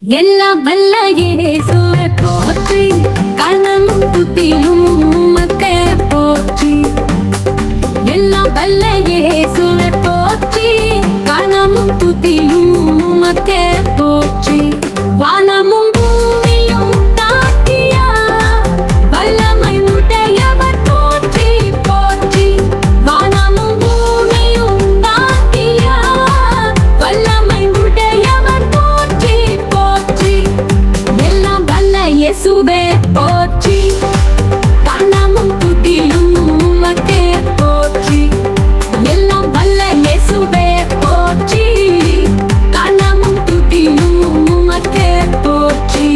எல்லாம் வல்ல இயேசுவை போற்றி, கனமும் துதியும் உமக்கே போற்றி. எல்லாம் வல்ல இயேசுவை போற்றி, கனமும் துதியும் உமக்கே போற்றி. வானமும் பூமியும் தாக்கிய வல்லமை உடையவர் போற்றி போற்றி. வானமும் பூமியும் தாக்கிய வல்லமை உடையவர் போற்றி போற்றி. எல்லாம் வல்ல இயேசுவே போற்றி, கனமும் துதியும் உமக்கே போற்றி. எல்லாம் வல்ல இயேசுவே போற்றி, கனமும் துதியும் உமக்கே போற்றி.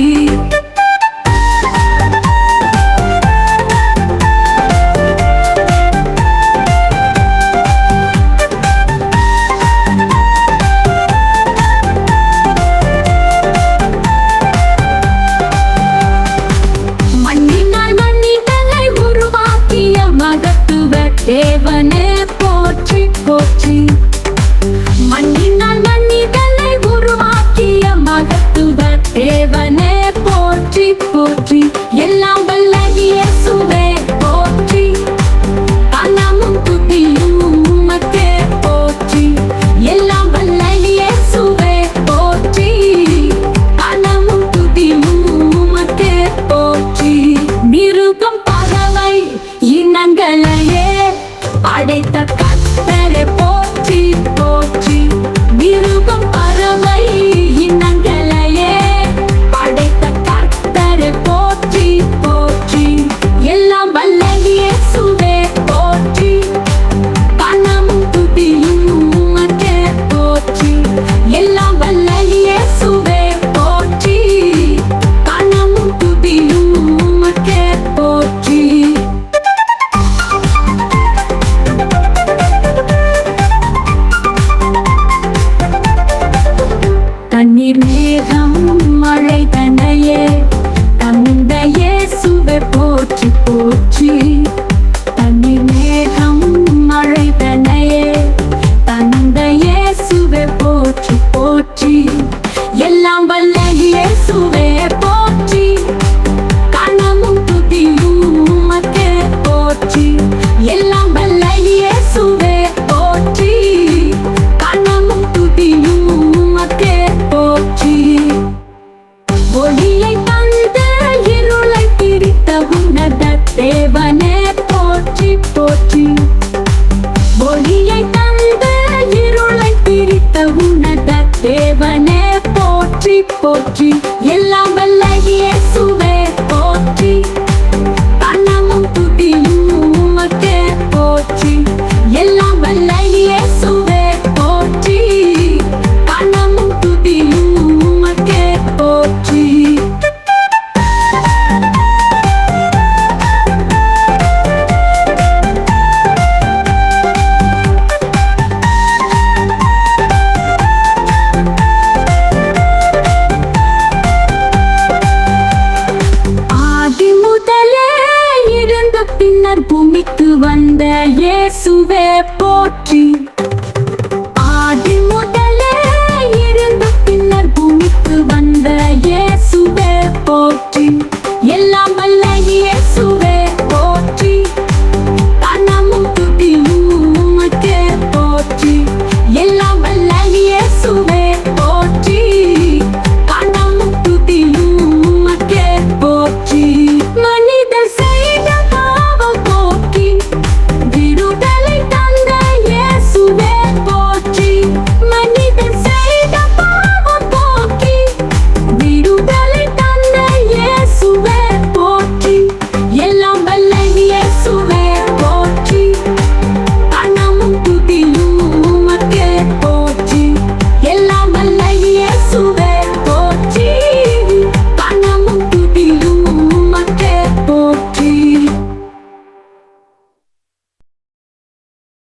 மண்ணினால் மனிதனை உருவாக்கிய மகத்துவ தேவனே போற்றி போற்றி. மண்ணினால் மனிதனை உருவாக்கிய மகத்துவ தேவனே போற்றி போற்றி. எல்லாம் வல்ல இயேசுவே போற்றி, கனமும் துதியும் உமக்கே போற்றி. எல்லாம் வல்ல இயேசுவே போற்றி, கனமும் துதியும் உமக்கே போற்றி. மிருகம் பறவை இனங்களையே படைத்த கர்த்தரே போற்றி போற்றி. மிருகம் பறவை இனங்களையே படைத்த கர்த்தரே போற்றி போற்றி. எல்லாம் வல்ல இயேசுவே போற்றி, கனமும் துதியும் உமக்கே போற்றி. எல்லாம் வல்ல இயேசுவே போற்றி, கனமும் துதியும் உமக்கே போற்றி. தண்ணீர் மேகம் மழை தனையே தந்த இயேசுவே போற்றி போற்றி. தண்ணீர் மேகம் மழை தனையே தந்த இயேசுவே போற்றி போற்றி. எல்லாம் வல்ல இயேசுவே போற்றி, கனமும் துதியும் உமக்கே போற்றி. எல்லாம் வல்ல இயேசுவே போற்றி, கனமும் துதியும் உமக்கே போற்றி. ஒளியை தந்து இருளை பிரித்த உன்னத தேவனே போற்றி போற்றி. ஒளியை தந்து இருளை பிரித்த உன்னத தேவனே போற்றி போற்றி. எல்லாம் வல்ல